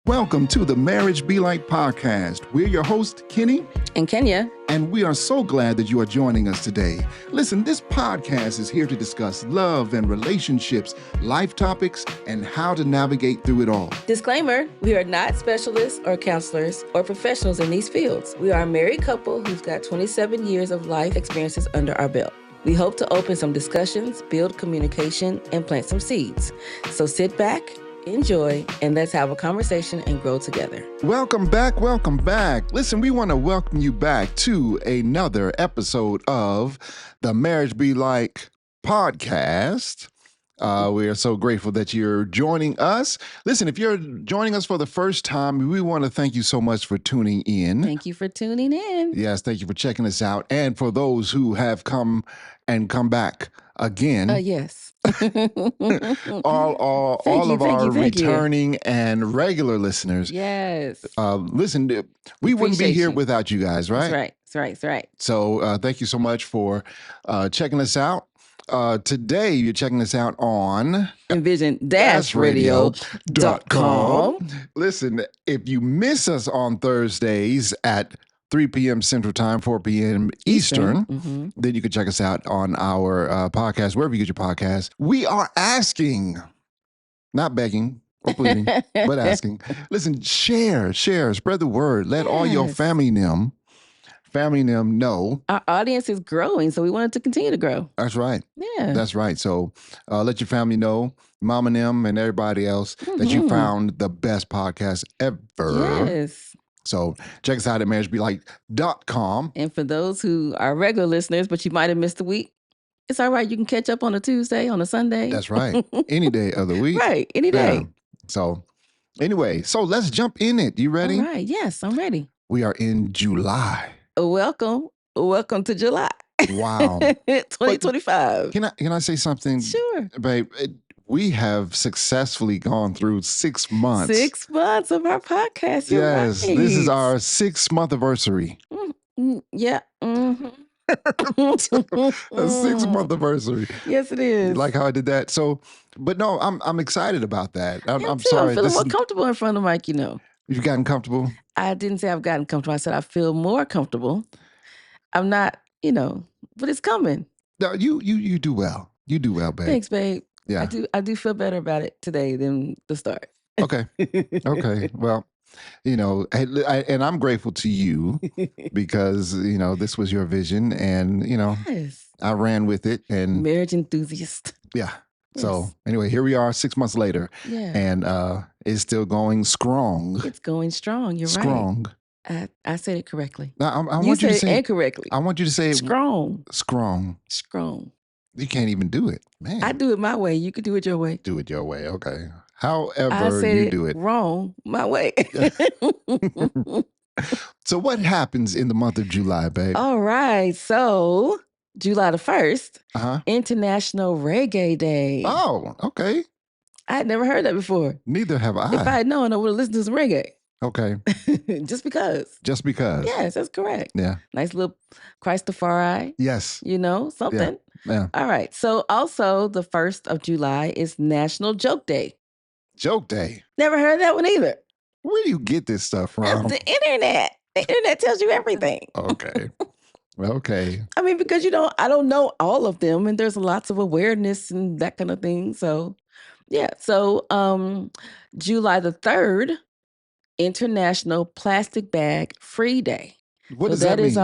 Welcome to the Marriage Be Like podcast. We're your hosts, Kenny and Kenya. And we are so glad that you are joining us today. Listen, this podcast is here to discuss love and relationships, life topics, and how to navigate through it all. Disclaimer, we are not specialists or counselors or professionals in these fields. We are a married couple who's got 27 years of life experiences under our belt. We hope to open some discussions, build communication, and plant some seeds. So sit back, enjoy, and let's have a conversation and grow together. Welcome back. Welcome back. Listen, we want to welcome you back to another episode of the Marriage Be Like podcast. We are so grateful that you're joining us. Listen, if you're joining us for the first time, we want to thank you so much for tuning in. Thank you for tuning in. Yes, thank you for checking us out. And for those who have come back again. Yes. all of our returning and regular listeners. Yes. Listen, we wouldn't be here without you guys, right? That's right. So thank you so much for checking us out. Today, you're checking us out on envision-radio.com. Listen, if you miss us on Thursdays at 3 p.m. Central Time, 4 p.m. Eastern, then you can check us out on our podcast, wherever you get your podcast. We are asking, not begging or pleading, but asking. Listen, share, spread the word. Let all your family know. Our audience is growing, so we want it to continue to grow. That's right. Yeah. That's right. So let your family know, mom and them and everybody else, that you found the best podcast ever. Yes. So check us out at marriagebelike.com. And for those who are regular listeners, but you might have missed a week, it's all right. You can catch up on a Tuesday, on a Sunday. That's right. Any day of the week. Right. Any day. Yeah. So anyway, so let's jump in it. You ready? All right. Yes, I'm ready. We are in July. Welcome to July. Wow. 2025. Can I say something? Sure. Babe, we have successfully gone through 6 months. 6 months of our podcast. Yes, right. This is our 6-month anniversary. Yeah. A 6-month anniversary. Yes, it is. You like how I did that? So, but no, I'm excited about that. I'm too. sorry. I'm feeling more comfortable in front of the mic, You've gotten comfortable? I didn't say I've gotten comfortable. I said I feel more comfortable. I'm not, but it's coming. No, you do well. You do well, babe. Thanks, babe. Yeah. I do feel better about it today than the start. Okay. Well, and I'm grateful to you because, this was your vision and, Yes. I ran with it and marriage enthusiast. Yeah. Yes. So anyway, here we are 6 months later. Yeah. And it's still going strong. It's going strong. You're strong. Right. I said it correctly. Now, I want you to say it incorrectly. I want you to say strong. Strong. You can't even do it, man. I do it my way. You could do it your way. Do it your way. Okay. However I said you do it. Wrong. My way. So what happens in the month of July, babe? All right. So July the 1st, International Reggae Day. Oh, okay. I had never heard that before. Neither have I. If I had known, I would have listened to some reggae. Okay. Just because. Yes, that's correct. Yeah. Nice little Christopher. Yes. Something. Yeah. All right. So also the 1st of July is National Joke Day. Joke Day. Never heard that one either. Where do you get this stuff from? The internet. The internet tells you everything. Okay. Okay. I mean, because I don't know all of them, and there's lots of awareness and that kind of thing. So, yeah. So, July the 3rd, International Plastic Bag Free Day. What does that mean?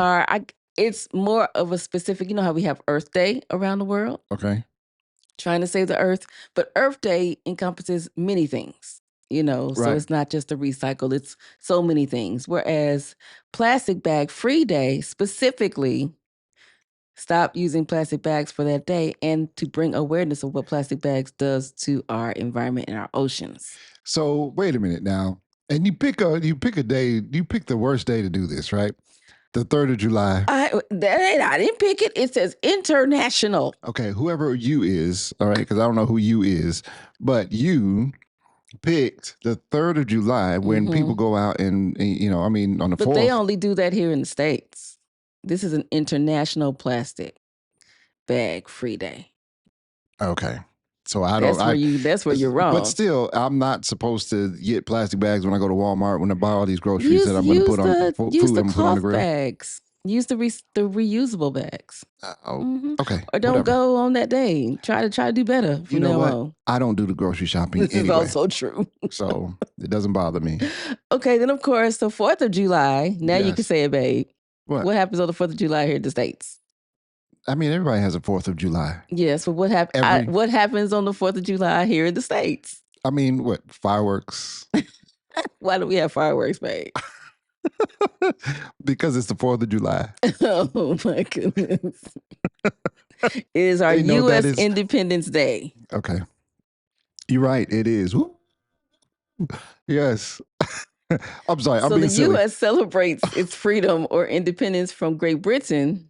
It's more of a specific. You know how we have Earth Day around the world. Okay. Trying to save the Earth, but Earth Day encompasses many things. So it's not just a recycle, it's so many things. Whereas Plastic Bag Free Day specifically stop using plastic bags for that day and to bring awareness of what plastic bags does to our environment and our oceans. So wait a minute now. And you pick a day, you pick the worst day to do this, right? The 3rd of July. I didn't pick it. It says international. Okay, whoever you is, all right, because I don't know who you is, but you picked the 3rd of July when people go out and on the 4th. But they only do that here in the States. This is an international plastic bag free day. Okay. So I don't. That's where you're wrong. But still, I'm not supposed to get plastic bags when I go to Walmart when I buy all these groceries use, that I'm going to put on food. Use I'm the going to put on the cloth grill. bags. Use the reusable bags. Okay. Or don't go on that day. Try to do better from now on. I don't do the grocery shopping This is also true. So it doesn't bother me. Okay, then of course the 4th of July. Now you can say it, babe. What happens on the 4th of July here in the States? I mean, everybody has a 4th of July. Yes, but what happens on the 4th of July here in the States? I mean, what? Fireworks? Why do we have fireworks, babe? Because it's the 4th of July. Oh my goodness. It is our U.S. Independence Day. Okay. You're right. It is. Woo. Yes. I'm sorry. I'm being silly. So the U.S. celebrates its freedom or independence from Great Britain.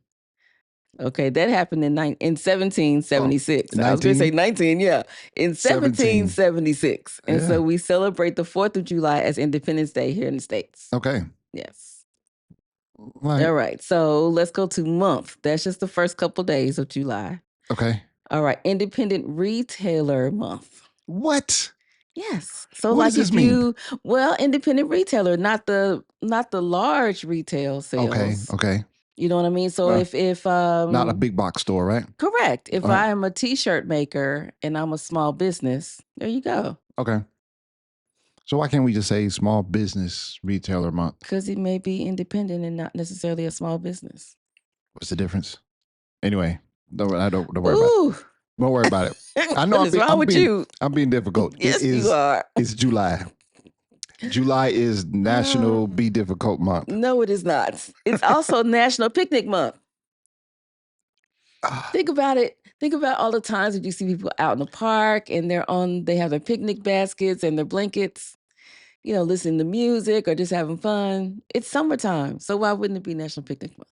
Okay, that happened in 1776. I was going to say 19, yeah. In 1776. And so we celebrate the 4th of July as Independence Day here in the States. Okay. Yes. Right. All right. So let's go to month. That's just the first couple days of July. Okay. All right. Independent Retailer Month. What? Yes. So what does this mean? Independent retailer, not the large retail sales. Okay. You know what I mean? So if not a big box store, right? Correct. If I am a t-shirt maker and I'm a small business, there you go. Okay. So why can't we just say Small Business Retailer Month? Because it may be independent and not necessarily a small business. What's the difference? Anyway, don't worry about it. Don't worry about it. I know I'm being difficult. Yes, you are. It's July. July is National Be Difficult Month. No, it is not. It's also National Picnic Month. Think about it. Think about all the times that you see people out in the park and they have their picnic baskets and their blankets, listening to music or just having fun. It's summertime. So why wouldn't it be National Picnic Month?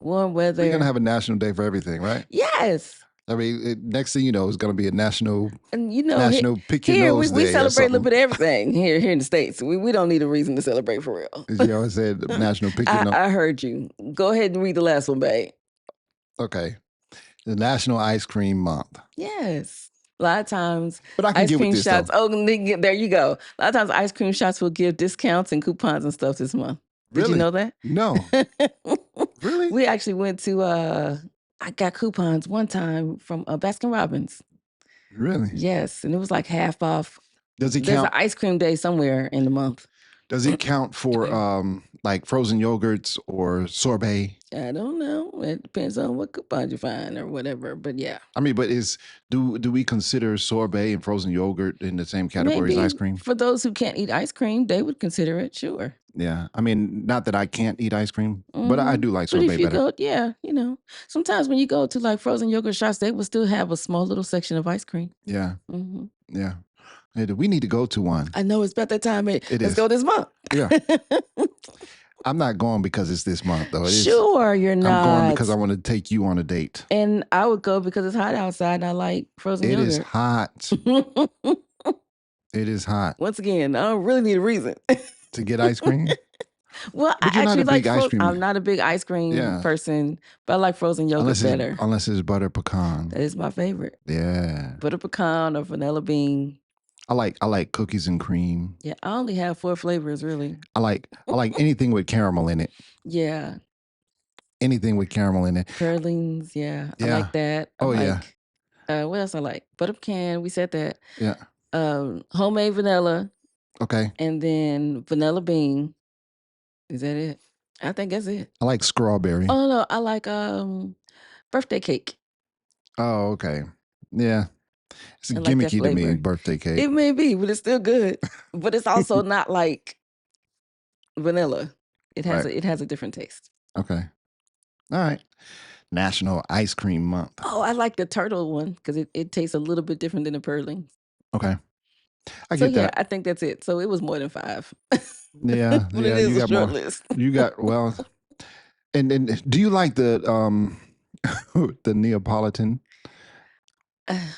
Warm weather. We're going to have a national day for everything, right? Yes. I mean, next thing you know, it's going to be a national pick your here nose we day celebrate a little bit of everything here in the States. We don't need a reason to celebrate for real. You always said national pick your nose. I heard you. Go ahead and read the last one, babe. Okay. The National Ice Cream Month. Yes. A lot of times, but I can ice get cream with this, shops. Though. Oh, there you go. A lot of times, ice cream shops will give discounts and coupons and stuff this month. Did you know that? No. Really? We actually went to. I got coupons one time from Baskin Robbins. Really? Yes, and it was like half off. Does it count? There's an ice cream day somewhere in the month. Does it count for like frozen yogurts or sorbet? I don't know. It depends on what coupon you find or whatever. But yeah. I mean, but do we consider sorbet and frozen yogurt in the same category as ice cream? For those who can't eat ice cream, they would consider it, sure. Yeah. I mean, not that I can't eat ice cream, but I do like sorbet better. Go, sometimes when you go to like frozen yogurt shops, they will still have a small little section of ice cream. Yeah. Yeah. We need to go to one. I know it's about that time. Let's go this month. Yeah. I'm not going because it's this month, though. Sure, you're not. I'm going because I want to take you on a date. And I would go because it's hot outside and I like frozen yogurt. It is hot. It is hot. Once again, I don't really need a reason. To get ice cream? Well, I actually like ice cream. I'm not a big ice cream person, but I like frozen yogurt better. Unless it's butter pecan. That is my favorite. Yeah. Butter pecan or vanilla bean. I like cookies and cream. Yeah, I only have 4 flavors really. I like anything with caramel in it. Yeah. Anything with caramel in it. Pralines, yeah. I like that. Yeah. What else I like? Butter pecan, we said that. Yeah. Homemade vanilla. Okay. And then vanilla bean. Is that it? I think that's it. I like strawberry. Oh no, I like birthday cake. Oh, okay. Yeah. It's gimmicky to me, birthday cake. It may be, but it's still good. But it's also not like vanilla. It has a different taste. Okay. All right. National Ice Cream Month. Oh, I like the turtle one because it tastes a little bit different than the Perlings. Okay. I get that. I think that's it. So it was more than 5. Yeah. But it is a short list. You got, and do you like the the Neapolitan?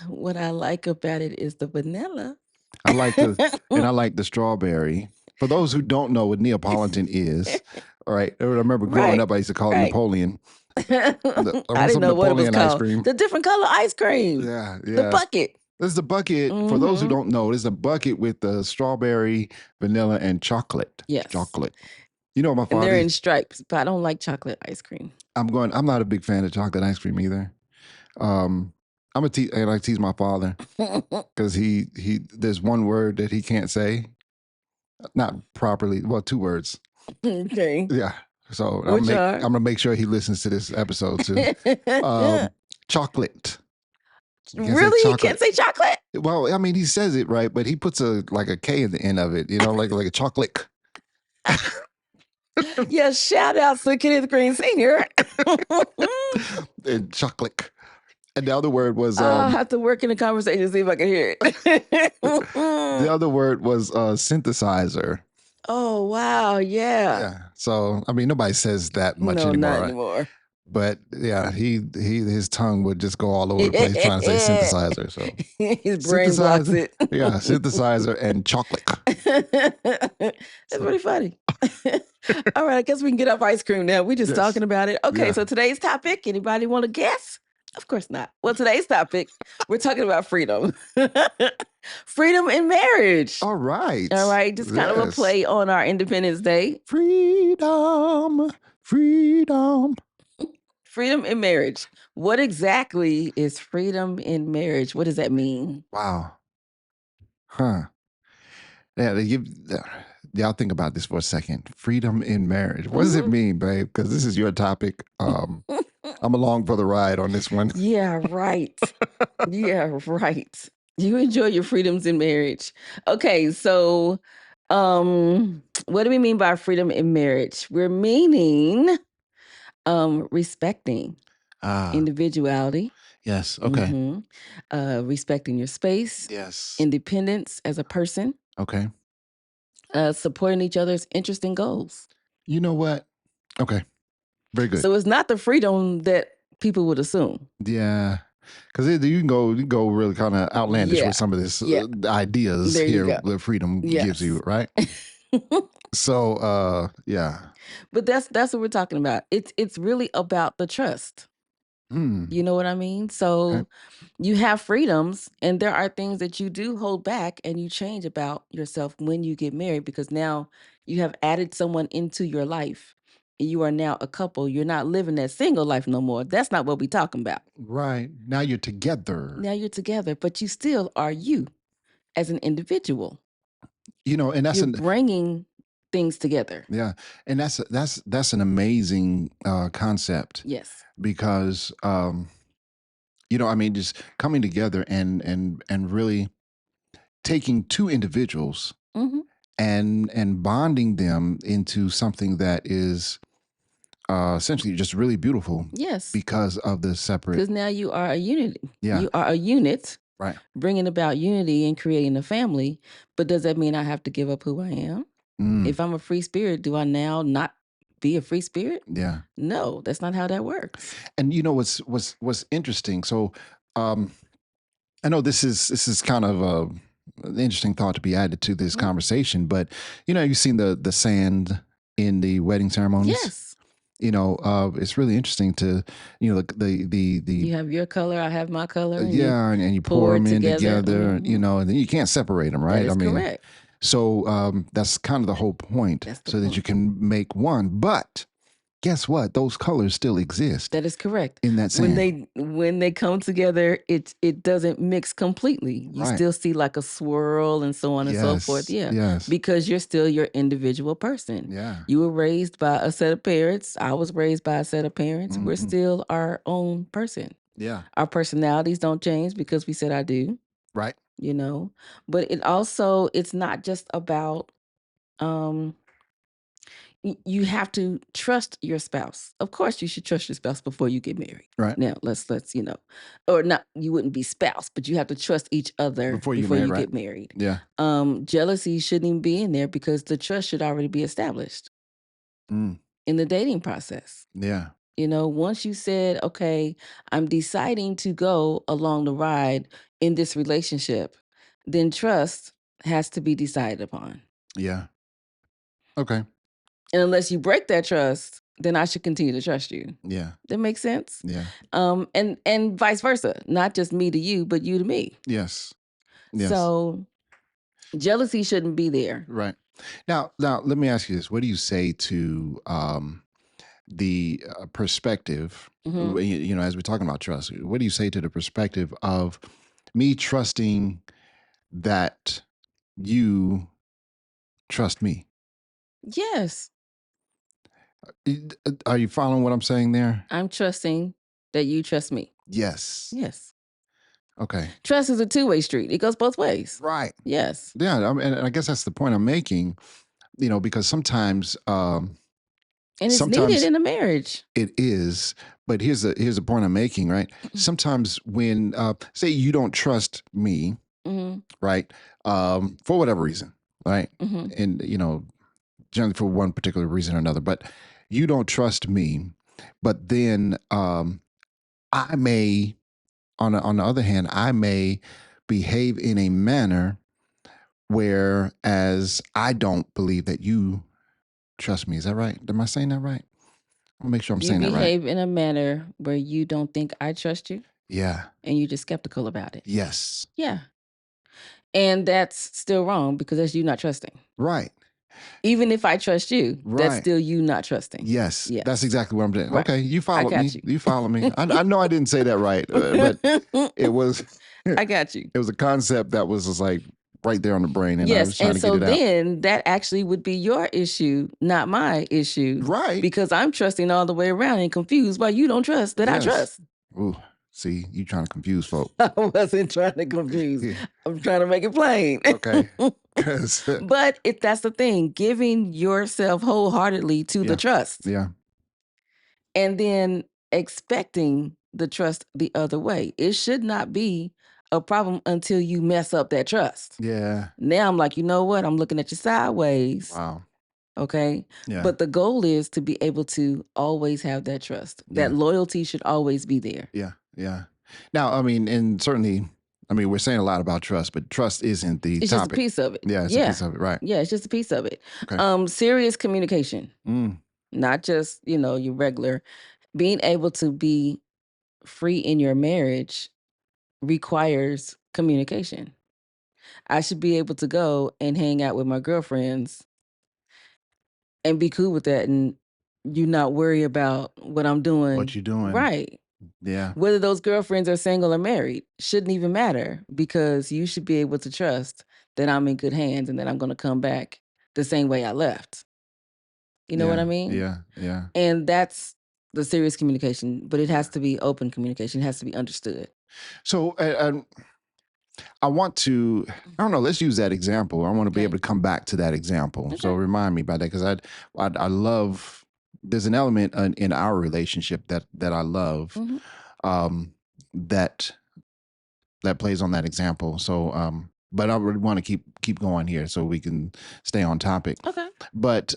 What I like about it is the vanilla. I like the strawberry. For those who don't know what Neapolitan is, all right. I remember growing up, I used to call it Napoleon. I didn't know what it was called. The different color ice cream. Yeah, yeah. The bucket. This is the bucket. For those who don't know, this is a bucket with the strawberry, vanilla, and chocolate. Yes. Chocolate. You know, my father. And they're in stripes, but I don't like chocolate ice cream. I'm not a big fan of chocolate ice cream either. I like tease my father because there's one word that he can't say, not properly. Well, two words. Okay. Yeah. So I'm gonna make sure he listens to this episode too. Chocolate. Really? He can't say chocolate? Well, I mean, he says it right, but he puts a K at the end of it. You know, like a chocolate. Yeah, shout out to Kenneth Green Sr. And chocolate. And the other word was... I'll have to work in the conversation to see if I can hear it. The other word was synthesizer. Oh, wow. Yeah. Yeah. So, I mean, nobody says that much anymore. Not anymore. But yeah, his tongue would just go all over the place trying to say synthesizer. So his brain blocks it. Yeah, synthesizer and chocolate. That's pretty funny. All right, I guess we can get off ice cream now. We're just talking about it. Okay, so today's topic, anybody want to guess? Of course not. Well, today's topic, we're talking about freedom. Freedom in marriage. All right. All right, just kind of a play on our Independence Day. Freedom. Freedom. Freedom in marriage. What exactly is freedom in marriage? What does that mean? Wow. Huh. Yeah, y'all think about this for a second. Freedom in marriage. What does it mean, babe? Because this is your topic. I'm along for the ride on this one. Yeah, right. Yeah, right. You enjoy your freedoms in marriage. Okay, so what do we mean by freedom in marriage? We're meaning respecting individuality. Yes. Okay. Respecting your space. Yes. Independence as a person. Okay. Supporting each other's interests and goals. You know what? Okay. Very good. So it's not the freedom that people would assume. Yeah. Because you can go really kind of outlandish with some of this ideas here that freedom gives you, right? So, yeah. But that's what we're talking about. It's really about the trust. You know what I mean? So you have freedoms, and there are things that you do hold back and you change about yourself when you get married, because now you have added someone into your life. You are now a couple. You're not living that single life no more. That's not what we're talking about. Right. Now you're together. Now you're together, but you still are you as an individual. You know, and that's bringing things together. Yeah. And that's an amazing concept. Yes. Because you know, I mean, just coming together and really taking two individuals and bonding them into something that is essentially just really beautiful. Yes. Because of the separate. Because now you are a unit. Yeah. You are a unit. Right. Bringing about unity and creating a family. But does that mean I have to give up who I am? If I'm a free spirit, do I now not be a free spirit? Yeah. No, that's not how that works. And you know what's interesting? So I know this is kind of an interesting thought to be added to this conversation, but you know, you've seen the sand in the wedding ceremonies. Yes. You know, it's really interesting to, you know, the you have your color, I have my color. And you pour them in together, you know, and then you can't separate them, right? That is correct. So that's kind of the whole point, that you can make one. But guess what? Those colors still exist. That is correct. In that sand. When they come together, it doesn't mix completely. You still see like a swirl and so on and so forth. Yeah. Yes. Because you're still your individual person. Yeah. You were raised by a set of parents. I was raised by a set of parents. We're still our own person. Yeah. Our personalities don't change because we said I do. Right. You know, but it's not just about you have to trust your spouse. Of course, you should trust your spouse before you get married. Right. Now, let's you know, or not. You wouldn't be spouse, but you have to trust each other before you get married. Yeah. Jealousy shouldn't even be in there because the trust should already be established in the dating process. Yeah. You know, once you said, okay, I'm deciding to go along the ride in this relationship, then trust has to be decided upon. Yeah. Okay. And unless you break that trust, then I should continue to trust you. Yeah. That makes sense. Yeah. And vice versa, not just me to you, but you to me. Yes. Yes. So jealousy shouldn't be there. Right. Now, let me ask you this: what do you say to the perspective? As we're talking about trust, what do you say to the perspective of me trusting that you trust me? Yes. Are you following what I'm saying there? I'm trusting that you trust me. Yes. Yes. Okay. Trust is a two-way street. It goes both ways. Right. Yes. Yeah. And I guess that's the point I'm making, because sometimes, and it's needed in a marriage. It is. But here's the point I'm making, right? Sometimes when, say you don't trust me, right? For whatever reason, right? And, generally for one particular reason or another, but you don't trust me. But then I may, on the other hand, I may behave in a manner whereas I don't believe that you trust me. Is that right? Am I saying that right? I'll make sure I'm saying that right. You behave in a manner where you don't think I trust you. Yeah. And you're just skeptical about it. Yes. Yeah. And that's still wrong because that's you not trusting. Right. Even if I trust you, that's still you not trusting. Yes. That's exactly what I'm saying. Right. Okay. You followed me. You follow me. I know I didn't say that right, but it was. I got you. It was a concept that was just like right there on the brain, and yes, I was trying and to get it out. So then that actually would be your issue, not my issue. Right. Because I'm trusting all the way around and confused why you don't trust that I trust. Ooh, see, you trying to confuse folks. I wasn't trying to confuse. I'm trying to make it plain. Okay. But that's the thing, giving yourself wholeheartedly to the trust. Yeah. And then expecting the trust the other way. It should not be a problem until you mess up that trust. Yeah. Now I'm like, you know what? I'm looking at you sideways. Wow. Okay. Yeah. But the goal is to be able to always have that trust. That loyalty should always be there. Yeah. Yeah. Now, I mean, and certainly, we're saying a lot about trust, but trust isn't the it's topic. Just a piece of it. Yeah, it's a piece of it, right? Yeah, it's just a piece of it. Okay. Serious communication. Not just, your regular. Being able to be free in your marriage requires communication. I should be able to go and hang out with my girlfriends and be cool with that and you not worry about what I'm doing. What you doing. Right. Yeah. Whether those girlfriends are single or married shouldn't even matter because you should be able to trust that I'm in good hands and that I'm going to come back the same way I left. You know what I mean? Yeah. Yeah. And that's the serious communication, but it has to be open communication. It has to be understood. So I want to, I don't know, let's use that example. I want to be able to come back to that example. Okay. So remind me about that because I love, there's an element in our relationship that I love that plays on that example. So, but I would want to keep going here so we can stay on topic. Okay. But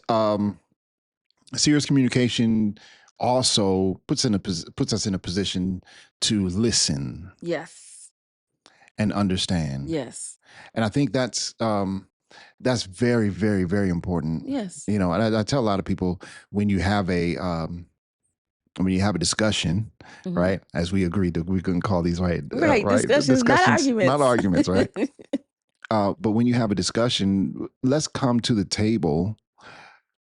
serious communication also puts us in a position to listen. Yes. And understand. Yes. And I think that's very, very, very important. Yes. And I tell a lot of people when you have a discussion, right? As we agreed that we couldn't call these right. Discussions, not arguments. Not arguments, right? But when you have a discussion, let's come to the table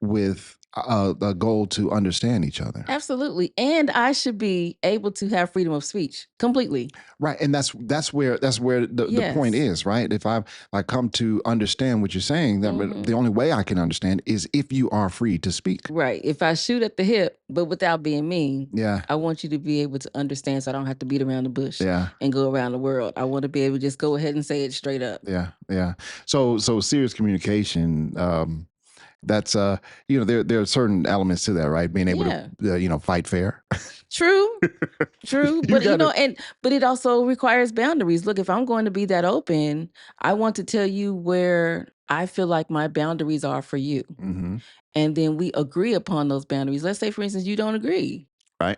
with a goal to understand each other. Absolutely. And I should be able to have freedom of speech completely. Right. And that's where the point is, right? If I come to understand what you're saying, that the only way I can understand is if you are free to speak. Right. If I shoot at the hip, but without being mean, yeah, I want you to be able to understand so I don't have to beat around the bush and go around the world. I want to be able to just go ahead and say it straight up. Yeah. Yeah. So serious communication, that's there are certain elements to that, right? Being able to fight fair. True. But but it also requires boundaries. Look, if I'm going to be that open, I want to tell you where I feel like my boundaries are for you. And then we agree upon those boundaries. Let's say, for instance, you don't agree. Right.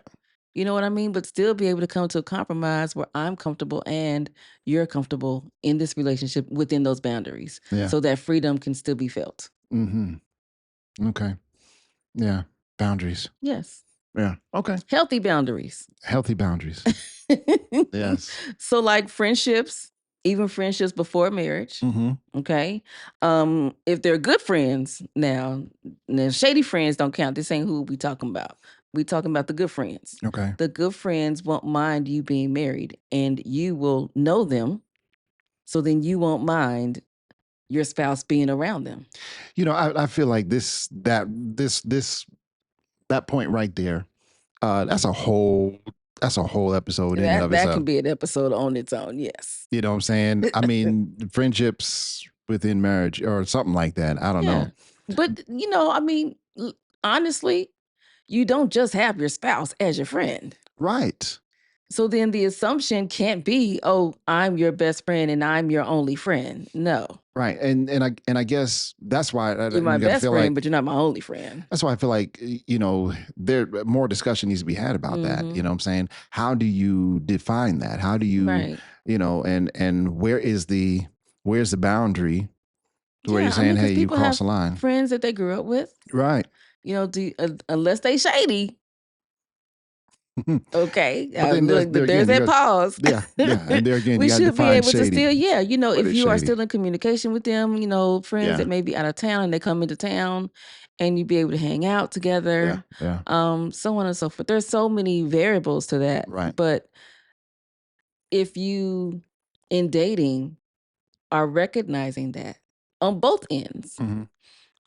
You know what I mean? But still be able to come to a compromise where I'm comfortable and you're comfortable in this relationship within those boundaries. Yeah. So that freedom can still be felt. Okay. Yeah. Boundaries. Yes. Yeah. Okay. Healthy boundaries. Healthy boundaries. Yes. So like friendships, even friendships before marriage. Mm-hmm. Okay. If they're good friends now shady friends don't count. This ain't who we talking about. We talking about the good friends. Okay. The good friends won't mind you being married and you will know them. So then you won't mind your spouse being around them. You know, I feel like that point right there, that's a whole episode in and of That itself. can be an episode on its own. Yes. You know what I'm saying? I mean, friendships within marriage or something like that. I don't know. But I mean, honestly, you don't just have your spouse as your friend. Right. So then the assumption can't be, oh, I'm your best friend and I'm your only friend. No. Right. And I guess that's why you're my best friend, but you're not my only friend. That's why I feel like, there more discussion needs to be had about that. You know what I'm saying? How do you define that? How do you, and where's the boundary where you're saying, hey, you cross the line? Friends that they grew up with. Right. Unless they shady. Okay. But there's that pause. Yeah. And there again, we should be able shady. to still, if you are still in communication with them, friends that may be out of town and they come into town and you be able to hang out together. Yeah. So on and so forth. There's so many variables to that. Right. But if you in dating are recognizing that on both ends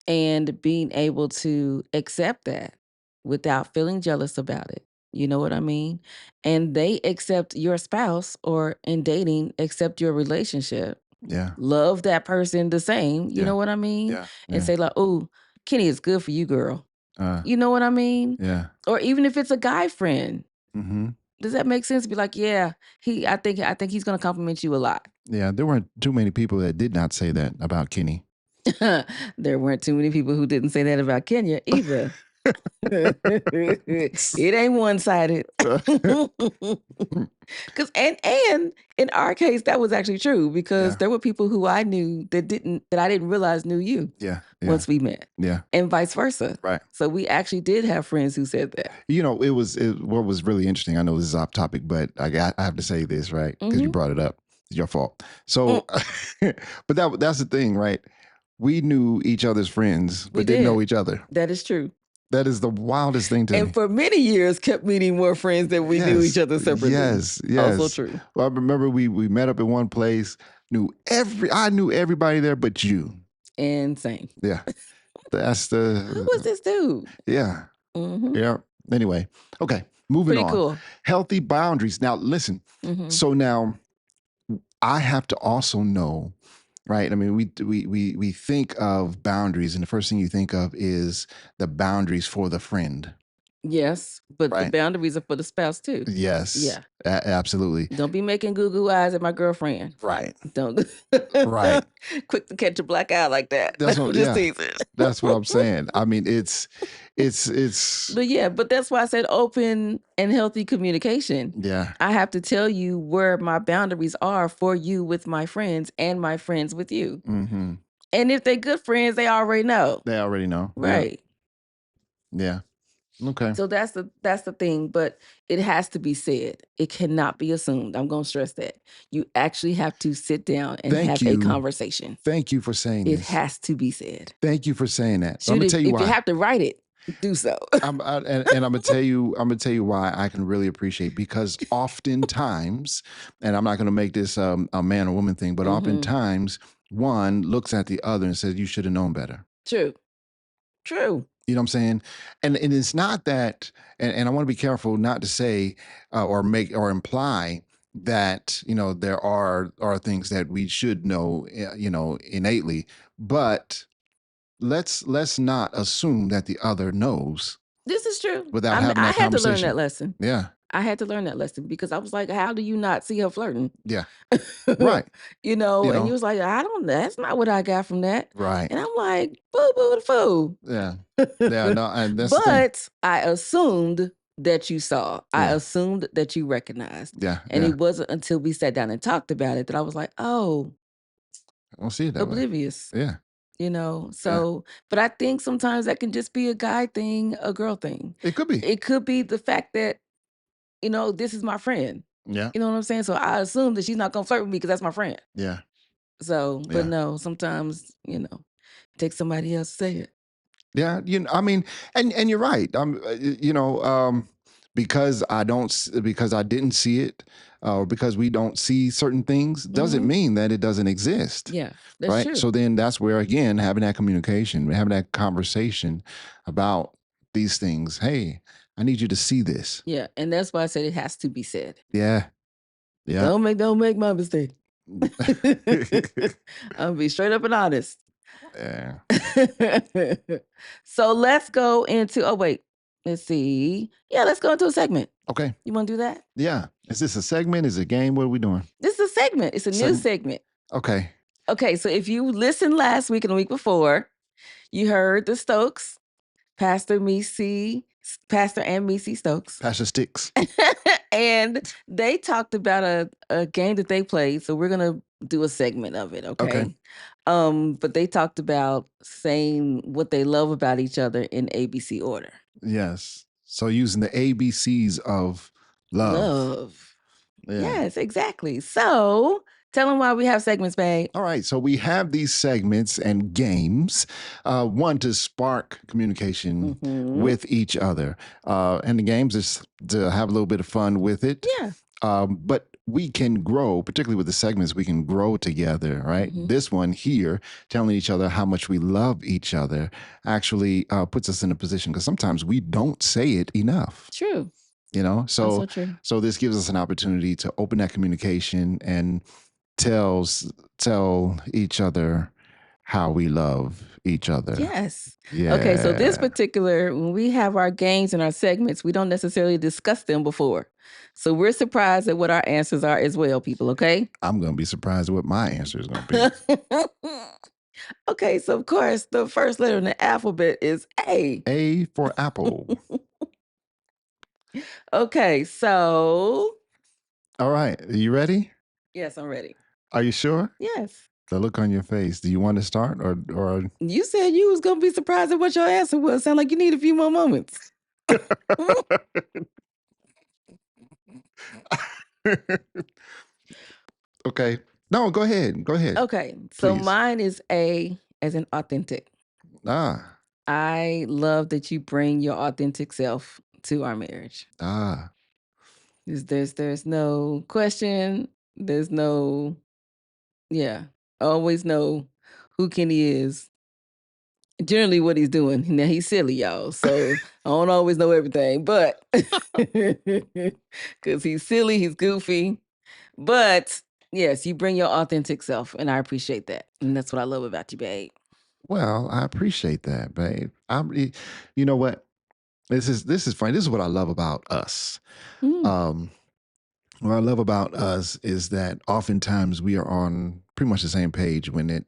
and being able to accept that without feeling jealous about it. You know what I mean? And they accept your spouse or in dating, accept your relationship. Yeah. Love that person the same. You know what I mean? Yeah. And say like, oh, Kenny is good for you, girl. You know what I mean? Yeah. Or even if it's a guy friend. Does that make sense? Be like, yeah, I think he's gonna compliment you a lot. Yeah, there weren't too many people that did not say that about Kenny. There weren't too many people who didn't say that about Kenya either. It ain't one-sided. Cause and in our case, that was actually true because there were people who I knew that I didn't realize knew you. Yeah. Once we met. Yeah. And vice versa. Right. So we actually did have friends who said that. What was really interesting. I know this is off topic, but I have to say this, right? Because you brought it up. It's your fault. So, but that's the thing, right? We knew each other's friends, but didn't know each other. That is true. That is the wildest thing to me. And for many years, kept meeting more friends than we knew each other separately. Yes. Also true. Well, I remember we met up in one place. I knew everybody there, but you. Insane. Yeah. That's the. Who was this dude? Yeah. Yeah. Anyway, okay. Moving on. Cool. Healthy boundaries. Now, listen. So now, I have to also know. Right. I mean, we think of boundaries, and the first thing you think of is the boundaries for the friend. Yes, but the boundaries are for the spouse too. Yes. Yeah. Absolutely. Don't be making goo-goo eyes at my girlfriend. Right. Don't. Right. Quick to catch a black eye like that. That's what, that's what I'm saying. I mean, it's. But that's why I said open and healthy communication. Yeah. I have to tell you where my boundaries are for you with my friends and my friends with you. And if they're good friends, they already know. They already know. Right. Yeah. Okay. So that's the thing, but it has to be said. It cannot be assumed. I'm going to stress that. You actually have to sit down and have a conversation. Thank you for saying this. It has to be said. Thank you for saying that. So I'm going to tell you why. If you have to write it, do so. And I'm going to tell you why I can really appreciate, because oftentimes, and I'm not going to make this a man or woman thing, but oftentimes one looks at the other and says, you should have known better. True. You know what I'm saying? And it's not that, and I want to be careful not to say or make or imply that, there are things that we should know, innately, but let's not assume that the other knows. This is true. Without having that conversation. I had to learn that lesson. Yeah. I had to learn that lesson because I was like, how do you not see her flirting? Yeah. Right. And he was like, that's not what I got from that. Right. And I'm like, boo the fool. Yeah. Yeah. No, and that's but I assumed that you saw. Yeah. I assumed that you recognized. Yeah. And it wasn't until we sat down and talked about it that I was like, oh, I don't see it that oblivious. way. Yeah. So, but I think sometimes that can just be a guy thing, a girl thing. It could be. It could be the fact that, this is my friend. Yeah. You know what I'm saying? So I assume that she's not going to flirt with me because that's my friend. Yeah. So, but no, sometimes, take somebody else to say it. Yeah, I mean, and you're right. Because because I didn't see it, or because we don't see certain things, doesn't mean that it doesn't exist. Yeah, that's right. true. So then that's where, again, having that communication, having that conversation about these things. Hey, I need you to see this. Yeah, and that's why I said it has to be said. Yeah. Yeah. Don't make my mistake. I'll be straight up and honest. Yeah. So let's go into. Oh wait, let's see. Yeah, let's go into a segment. Okay. You want to do that? Yeah. Is this a segment? Is it a game? What are we doing? This is a segment. It's a new segment. Okay. Okay. So if you listened last week and the week before, you heard the Stokes, Pastor and Missy Stokes. Pastor Sticks. And they talked about a game that they played. So we're going to do a segment of it. Okay. But they talked about saying what they love about each other in ABC order. Yes. So using the ABCs of love. Yeah. Yes, exactly. So tell them why we have segments, babe. All right. So we have these segments and games, one to spark communication with each other. And the games is to have a little bit of fun with it. Yeah. But we can grow, particularly with the segments, we can grow together, right? This one here, telling each other how much we love each other, actually puts us in a position, because sometimes we don't say it enough. True. So this gives us an opportunity to open that communication and tell each other how we love each other. Yes. Yeah. Okay, so this particular, when we have our games and our segments, we don't necessarily discuss them before. So we're surprised at what our answers are as well, people, okay? I'm going to be surprised at what my answer is going to be. Okay, so of course, the first letter in the alphabet is A. A for apple. Okay, so. All right, are you ready? Yes, I'm ready. Are you sure? Yes. The look on your face. Do you want to start or? You said you was gonna be surprised at what your answer was. Sound like you need a few more moments. Okay. No, go ahead. Go ahead. Okay. So mine is A as in authentic. Ah. I love that you bring your authentic self to our marriage. Ah. There's no question. There's no, yeah. I always know who Kenny is. Generally what he's doing. Now he's silly, y'all. So I don't always know everything, but because he's silly, he's goofy. But yes, you bring your authentic self, and I appreciate that. And that's what I love about you, babe. Well, I appreciate that, babe. You know what? This is funny. This is what I love about us. What I love about us is that oftentimes we are on pretty much the same page when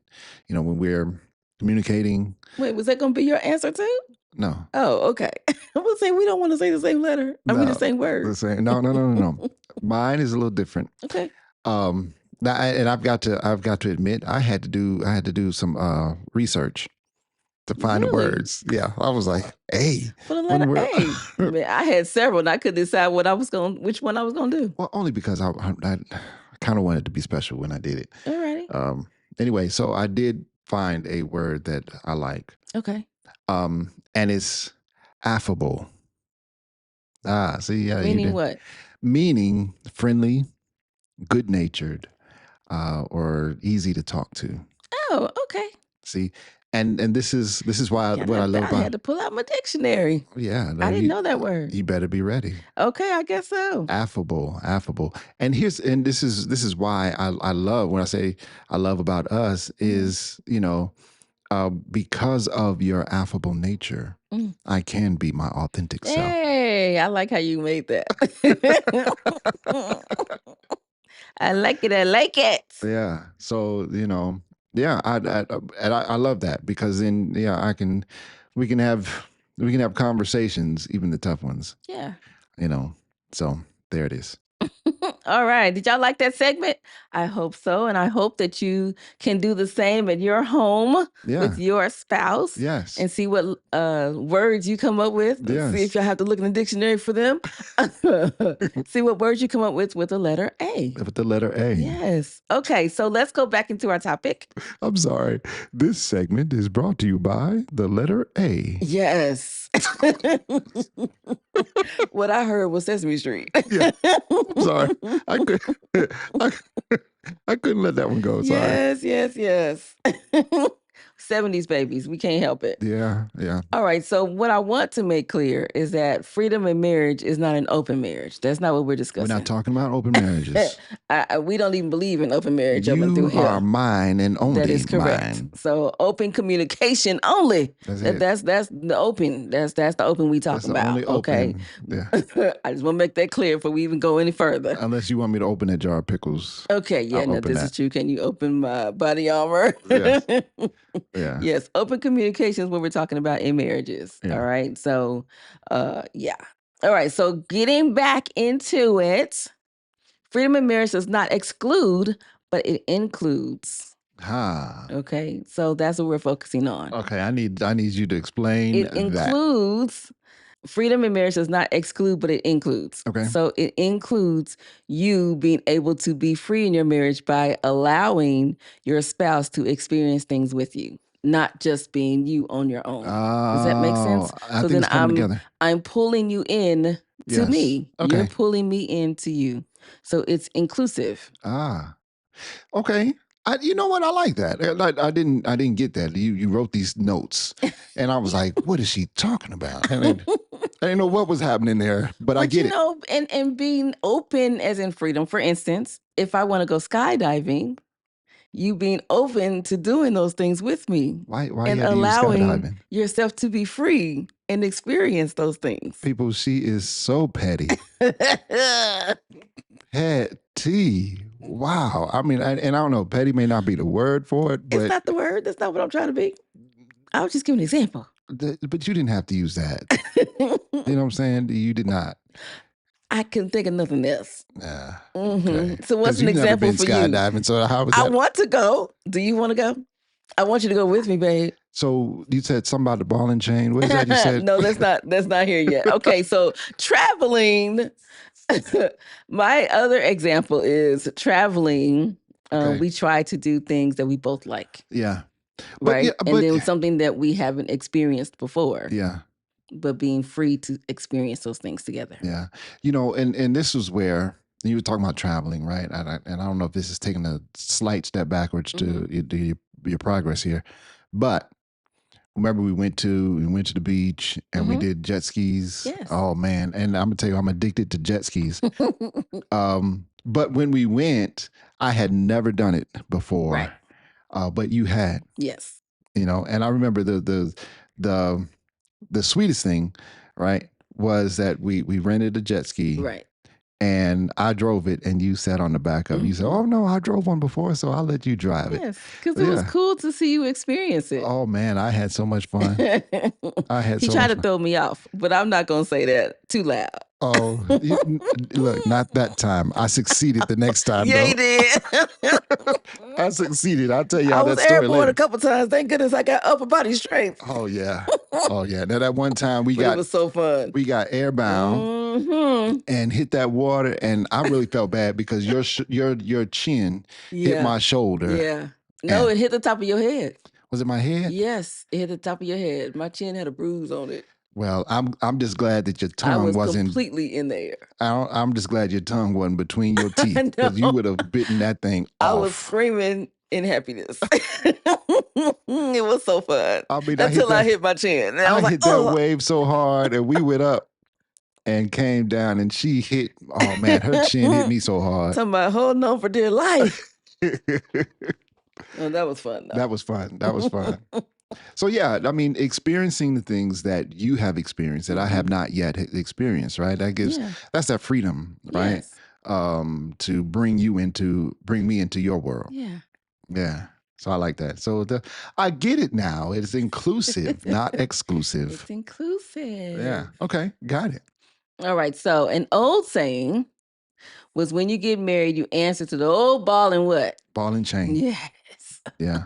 we're communicating. Wait, was that going to be your answer too? No. Oh, okay. I was saying we don't want to say the same letter. I mean the same word. No. Mine is a little different. Okay. And I've got to admit, I had to do some research to find the words. Yeah, I was like, A. For the letter A. Man, I had several, and I couldn't decide which one I was gonna do. Well, only because I kind of wanted to be special when I did it. All righty. Anyway, so I did find a word that I like. Okay. And it's affable. See, yeah. Meaning what? Meaning friendly, good-natured, or easy to talk to. Oh, okay. See, and this is why what I love about. I had to pull out my dictionary. Yeah, I didn't know that word. You better be ready. Okay, I guess so. Affable. And this is why I love, when I say I love about us, is because of your affable nature, I can be my authentic self. Hey, I like how you made that. I like it. Yeah. So, yeah, I love that, because then, yeah, we can have conversations, even the tough ones. Yeah. So there it is. All right. Did y'all like that segment? I hope so. And I hope that you can do the same at your home with your spouse. Yes. And see what words you come up with. Yes. See if y'all have to look in the dictionary for them. See what words you come up with the letter A. With the letter A. Yes. Okay. So let's go back into our topic. I'm sorry. This segment is brought to you by the letter A. Yes. What I heard was Sesame Street. Yeah. I'm sorry. I couldn't let that one go. Sorry. Yes. 70s babies. We can't help it. Yeah. All right. So what I want to make clear is that freedom in marriage is not an open marriage. That's not what we're discussing. We're not talking about open marriages. We don't even believe in open marriage. You are mine and only that is correct. Mine. So open communication only. That's the open. That's the open we talk about. Only okay. Yeah. I just want to make that clear before we even go any further. Unless you want me to open that jar of pickles. Okay. Yeah. No, this is true. Can you open my body armor? Yes. Yeah. Yes. Open communication is what we're talking about in marriages. Yeah. All right. So, yeah. All right. So getting back into it, freedom in marriage does not exclude, but it includes. Okay. So that's what we're focusing on. Okay. I need you to explain it includes. Freedom in marriage does not exclude, but it includes. Okay. So it includes you being able to be free in your marriage by allowing your spouse to experience things with you, not just being you on your own. Does that make sense? So then I'm pulling you in to me. Okay. You're pulling me into you. So it's inclusive. Okay. You know what? I like that. I didn't get that. You wrote these notes, and I was like, "What is she talking about?" And I didn't know what was happening there, but I get it. And being open, as in freedom. For instance, if I want to go skydiving, you being open to doing those things with me. Why and you allowing yourself to be free and experience those things. People, she is so petty. Petty. Wow. I mean, and I don't know, petty may not be the word for it, but it's not the word. That's not what I'm trying to be. I was just giving an example. But you didn't have to use that. You know what I'm saying? You did not. I couldn't think of nothing else. Okay. So what's an example for skydiving, you? So how was that? I want to go. Do you want to go? I want you to go with me, babe. So you said something about the ball and chain. What is that you said? No, that's not here yet. Okay, so traveling. My other example is traveling. Okay. We try to do things that we both like. Yeah. Right. And then something that we haven't experienced before. Yeah. But being free to experience those things together. Yeah. You know, and this was where you were talking about traveling, right? And I don't know if this is taking a slight step backwards to your progress here, but remember we went to the beach and we did jet skis. Yes. Oh man. And I'm gonna tell you, I'm addicted to jet skis. But when we went, I had never done it before. Right. But you had. Yes. You know, and I remember the sweetest thing, right, was that we rented a jet ski. Right. And I drove it, and you sat on the back of it. You said, "Oh no, I drove one before, so I'll let you drive it." Yes, because it was cool to see you experience it. Oh man, I had so much fun. He tried to throw me off, but I'm not gonna say that too loud. Oh, look, not that time. I succeeded the next time. Yeah, you did. I succeeded. I'll tell you how that story I was airborne later. a couple times. Thank goodness I got upper body strength. Oh yeah. Now that one time it was so fun. We got airbound and hit that water, and I really felt bad because your chin hit my shoulder. Yeah. No, it hit the top of your head. Was it my head? Yes, it hit the top of your head. My chin had a bruise on it. Well, I'm just glad that your tongue wasn't completely in there. I'm just glad your tongue wasn't between your teeth, because you would have bitten that thing off. I was screaming in happiness. It was so fun. I mean, until I hit my chin. And I was hit that wave so hard, and we went up and came down, and she hit. Oh man, her chin hit me so hard. Talking about holding on for dear life. Oh, that was fun. Though. That was fun. So yeah, I mean, experiencing the things that you have experienced that I have not yet experienced, right? That's that freedom, right? Yes. To bring me into your world. Yeah. Yeah. So I like that. So I get it now. It's inclusive, not exclusive. It's inclusive. Yeah. Okay. Got it. All right. So an old saying was when you get married, you answer to the old ball and what? Ball and chain. Yes. Yeah.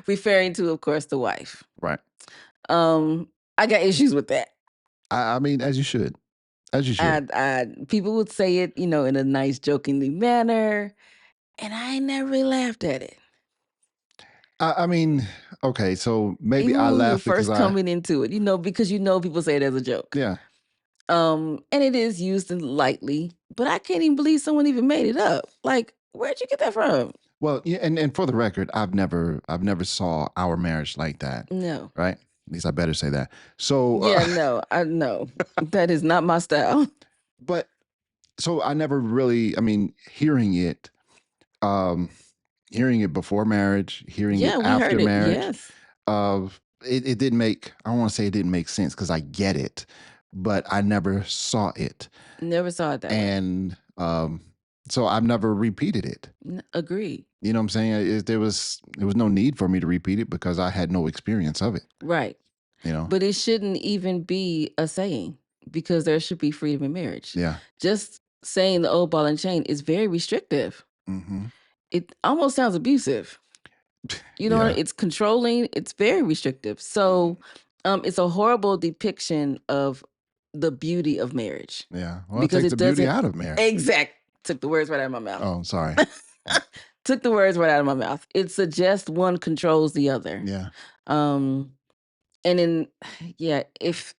Referring to, of course, the wife. Right. I got issues with that. I mean, as you should. As you should. People would say it, in a nice, jokingly manner, and I never really laughed at it. I mean, okay, so maybe Even I when we were laughed because first coming into it, because people say it as a joke. Yeah. And it is used lightly, but I can't even believe someone even made it up. Like, where'd you get that from? Well, yeah, and for the record, I've never saw our marriage like that. No. Right? At least I better say that. So yeah, no, I know that is not my style. But so I never really, I mean, hearing it before marriage, hearing it we after heard it. marriage, Yes. it didn't make, I don't want to say it didn't make sense because I get it, but I never saw it. Never saw it that way. And so I've never repeated it. Agreed. You know what I'm saying? There was no need for me to repeat it because I had no experience of it. Right. But it shouldn't even be a saying because there should be freedom in marriage. Yeah. Just saying the old ball and chain is very restrictive. Mm-hmm. It almost sounds abusive. It's controlling. It's very restrictive. So it's a horrible depiction of the beauty of marriage. Yeah. Well, because it takes the beauty out of marriage. Exact. Took the words right out of my mouth. Oh, sorry. Took the words right out of my mouth. It suggests one controls the other. Yeah. And then, if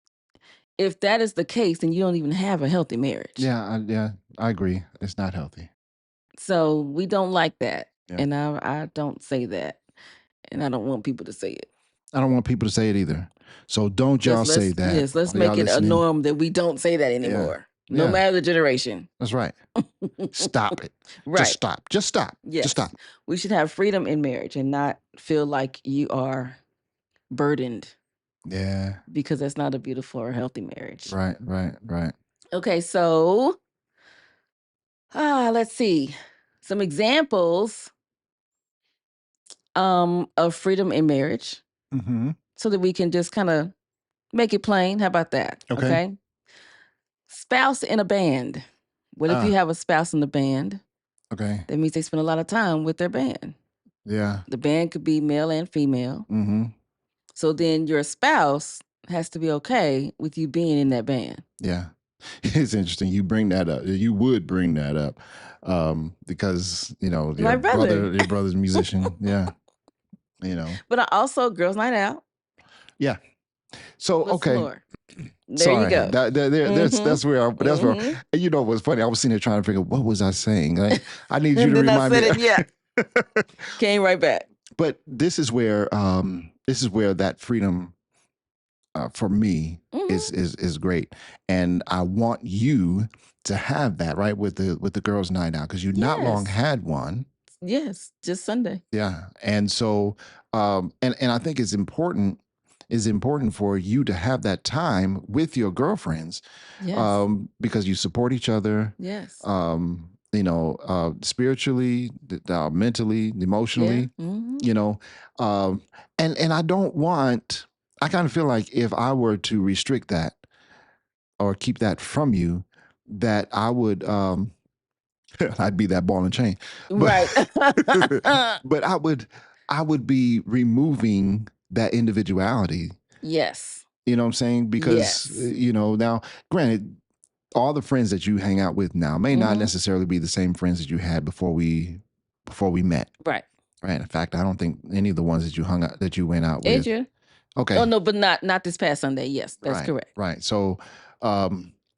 that is the case, then you don't even have a healthy marriage. Yeah, I agree. It's not healthy. So we don't like that. Yeah. And I don't say that. And I don't want people to say it. I don't want people to say it either. So don't y'all say that. Yes, let's make it a norm that we don't say that anymore. Yeah. No matter the generation. That's right. Stop it. Right. Just stop. Just stop. Yes. Just stop. We should have freedom in marriage and not feel like you are burdened. Yeah. Because that's not a beautiful or healthy marriage. Right. Okay, so let's see. Some examples of freedom in marriage. Mm-hmm. So that we can just kind of make it plain. How about that? Okay. Spouse in a band. What if you have a spouse in the band? Okay. That means they spend a lot of time with their band. Yeah. The band could be male and female. Mm-hmm. So then your spouse has to be okay with you being in that band. Yeah. It's interesting. You bring that up. You would bring that up because, your brother's a musician. Yeah. But I also girls' night out. Yeah. So, okay. There you go. That's where where. And you know what's funny? I was sitting there trying to figure, what was I saying? I need you to remind me. Yeah. Came right back. But this is where that freedom for me is great, and I want you to have that, right, with the girls' night out, because you not long had one. Yes, just Sunday. Yeah, and so and I think it's important for you to have that time with your girlfriends. Yes. Because you support each other. Yes. Spiritually, mentally, emotionally. Yeah. Mm-hmm. And I kind of feel like if I were to restrict that or keep that from you, that I would I'd be that ball and chain. Right. But I would be removing that individuality. Yes. You know what I'm saying? Because, now, granted, all the friends that you hang out with now may not necessarily be the same friends that you had before we met. Right. Right. In fact, I don't think any of the ones that you went out with. Adrian. Okay. Oh, no, but not this past Sunday. Yes, that's correct. Right. So,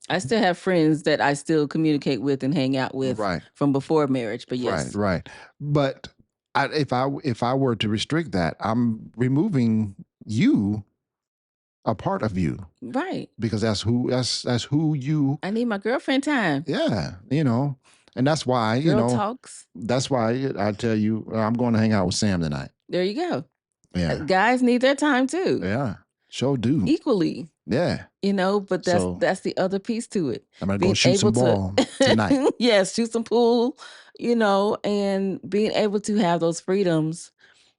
I still have friends that I still communicate with and hang out with from before marriage, but yes. Right. But if I were to restrict that, I'm removing you, a part of you. Right. Because that's who you. I need my girlfriend time. Yeah. And that's why, Girl talks. That's why I tell you, I'm going to hang out with Sam tonight. There you go. Yeah. Guys need their time too. Yeah. Sure do. Equally. Yeah. But that's the other piece to it. I'm going to go shoot some ball tonight. Yes, shoot some pool, and being able to have those freedoms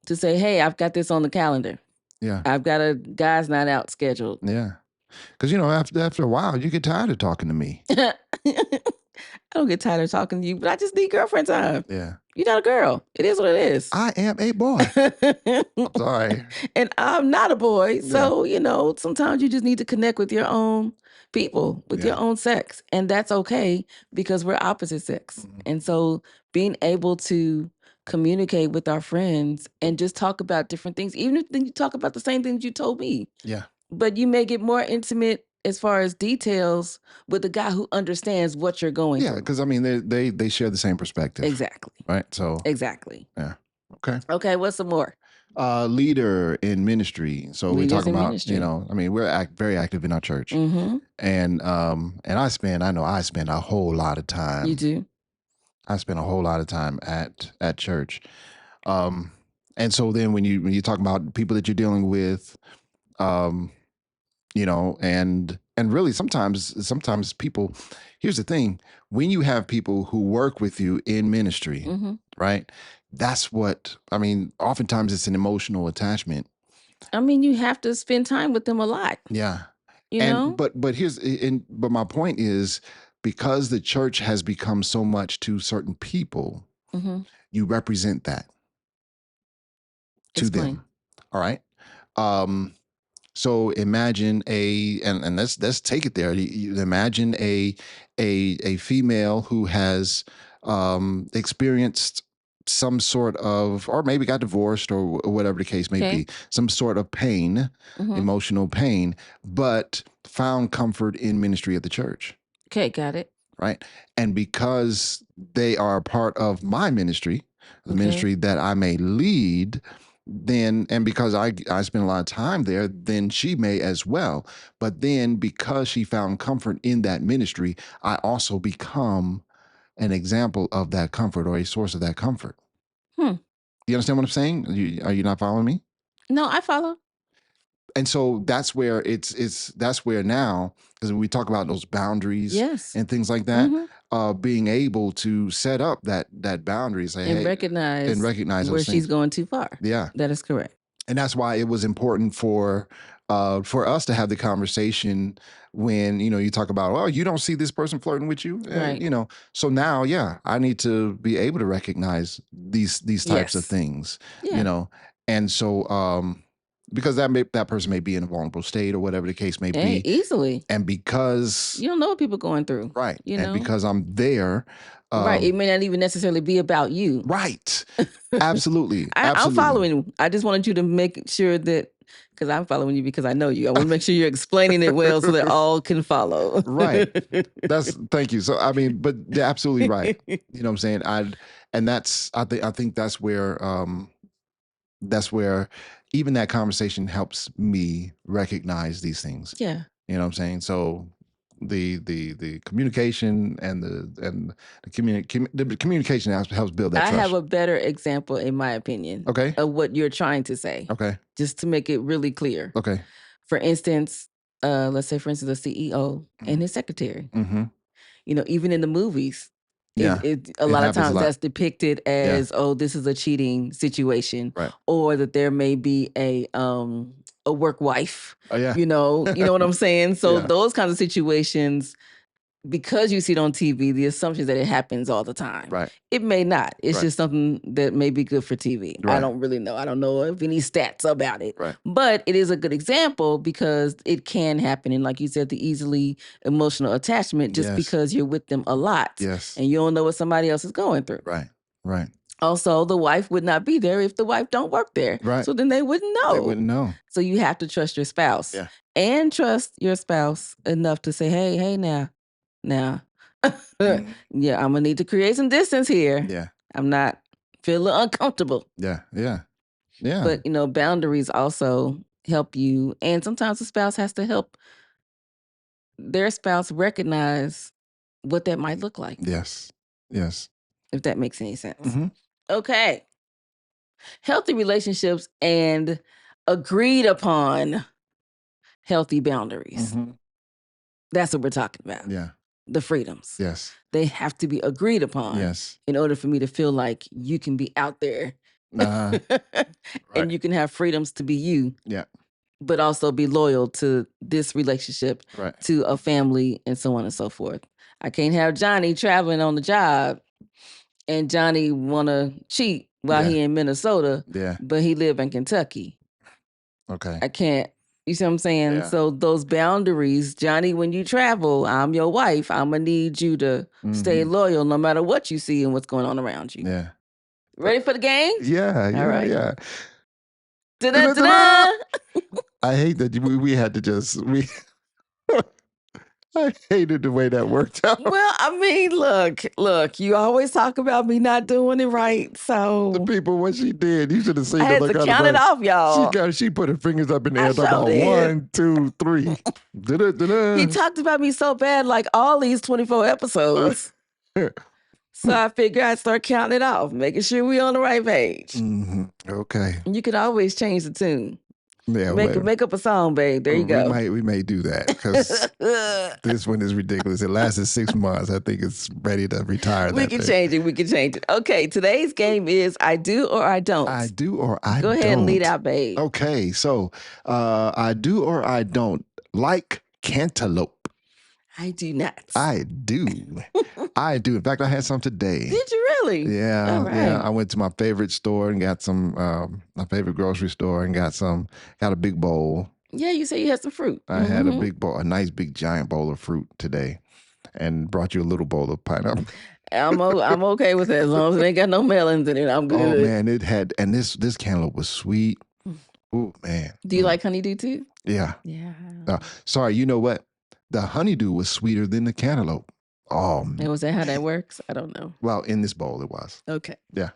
to say, hey, I've got this on the calendar. Yeah. I've got a guys night out scheduled. Yeah. Because, after a while, you get tired of talking to me. I don't get tired of talking to you, but I just need girlfriend time. Yeah. You're not a girl. It is what it is. I am a boy. I'm sorry. And I'm not a boy. So, sometimes you just need to connect with your own people, with your own sex. And that's okay because we're opposite sex. Mm-hmm. And so being able to communicate with our friends and just talk about different things, even if you talk about the same things you told me. Yeah. But you may get more intimate as far as details with the guy who understands what you're going through. Yeah, because I mean they share the same perspective. Exactly. Right. So exactly. Yeah. Okay. Okay. What's some more? Leader in ministry. So we talk about ministry. I mean we're very active in our church, mm-hmm. and I spend a whole lot of time. You do. I spend a whole lot of time at church, and so then when you talk about people that you're dealing with, and really sometimes people, here's the thing, when you have people who work with you in ministry, mm-hmm. right? That's what, I mean, oftentimes it's an emotional attachment. I mean, you have to spend time with them a lot. Yeah. But my point is, because the church has become so much to certain people, mm-hmm. you represent that to them. All right. So imagine and let's take it there. You imagine a female who has experienced some sort of, or maybe got divorced or whatever the case may be, some sort of pain, mm-hmm. emotional pain, but found comfort in ministry at the church. Okay, got it. Right. And because they are a part of my ministry, the ministry that I may lead, then, and because I spend a lot of time there, then she may as well. But then because she found comfort in that ministry, I also become an example of that comfort, or a source of that comfort. You understand what I'm saying? Are you not following me? No, I follow. And so that's where that's where now, because we talk about those boundaries, yes. and things like that, mm-hmm. Being able to set up that boundary, say, and recognize where she's going too far. Yeah, that is correct. And that's why it was important for us to have the conversation when, you talk about, oh, you don't see this person flirting with you, right. So now, yeah, I need to be able to recognize these types of things, and so, because that person may be in a vulnerable state or whatever the case may be. Easily. And because you don't know what people are going through. Right. And because I'm there. Right. It may not even necessarily be about you. Right. Absolutely. I'm following you. I just wanted you to make sure that, because I'm following you because I know you. I want to make sure you're explaining it well so that all can follow. Right. Thank you. So, I mean, but you're absolutely right. You know what I'm saying? I think that's where even that conversation helps me recognize these things. Yeah. You know what I'm saying? So the communication and the communication helps build that trust. I have a better example, in my opinion, of what you're trying to say. Okay. Just to make it really clear. Okay. For instance, let's say, for instance, the CEO mm-hmm. and his secretary. Mm-hmm. Even in the movies, a lot of times that's depicted as, oh, this is a cheating situation, right. or that there may be a work wife. Oh, yeah. You know what I'm saying? So those kinds of situations, because you see it on TV, the assumption is that it happens all the time. Right. It may not. It's just something that may be good for TV. Right. I don't really know. I don't know of any stats about it. Right. But it is a good example because it can happen. And like you said, the easily emotional attachment just because you're with them a lot. Yes. And you don't know what somebody else is going through. Right. Right. Also, the wife would not be there if the wife don't work there. Right. So then they wouldn't know. They wouldn't know. So you have to trust your spouse. Yeah. And trust your spouse enough to say, hey, now, mm-hmm. yeah, I'm gonna need to create some distance here. Yeah. I'm not feeling uncomfortable. Yeah. Yeah. Yeah. But boundaries also help you. And sometimes the spouse has to help their spouse recognize what that might look like. Yes. Yes. If that makes any sense. Mm-hmm. Okay. Healthy relationships and agreed upon healthy boundaries. Mm-hmm. That's what we're talking about. Yeah. The freedoms. Yes. They have to be agreed upon. Yes. In order for me to feel like you can be out there. Right. And you can have freedoms to be you. Yeah. But also be loyal to this relationship, right. to a family, and so on and so forth. I can't have Johnny traveling on the job and Johnny want to cheat while he in Minnesota, but he live in Kentucky. Okay. I can't. You see what I'm saying? Yeah. So those boundaries, Johnny, when you travel, I'm your wife. I'm going to need you to stay loyal no matter what you see and what's going on around you. Yeah. Ready for the game? Yeah. All right. Yeah. Da-da-da-da! I hate that we had to just... I hated the way that worked out. Well, I mean, look, you always talk about me not doing it right, so... The people, what she did, you should have seen I had to count it off, y'all. She put her fingers up in the air talking about 1, 2, 3. He talked about me so bad like all these 24 episodes. So I figured I'd start counting it off, making sure we're on the right page. Mm-hmm. Okay. You can always change the tune. Yeah, make up a song, babe. There you go. We may do that because this one is ridiculous. It lasted 6 months. I think it's ready to retire. We can change it. Okay, today's game is I do or I don't. I do or I don't. Go ahead and lead out, babe. Okay, so I do or I don't like cantaloupe. I do not. I do. I do. In fact, I had some today. Did you really? Yeah. All right. Yeah. I went to my favorite store and got some, my favorite grocery store and got a big bowl. Yeah, you say you had some fruit. I had a big bowl, a nice big giant bowl of fruit today, and brought you a little bowl of pineapple. I'm okay with that as long as it ain't got no melons in it. I'm good. Oh man, it had, and this cantaloupe was sweet. Oh man. Do you like honeydew too? Yeah. Yeah. Sorry, you know what? The honeydew was sweeter than the cantaloupe. Oh man. And was that how that works? I don't know. Well, in this bowl it was. Okay. Yeah.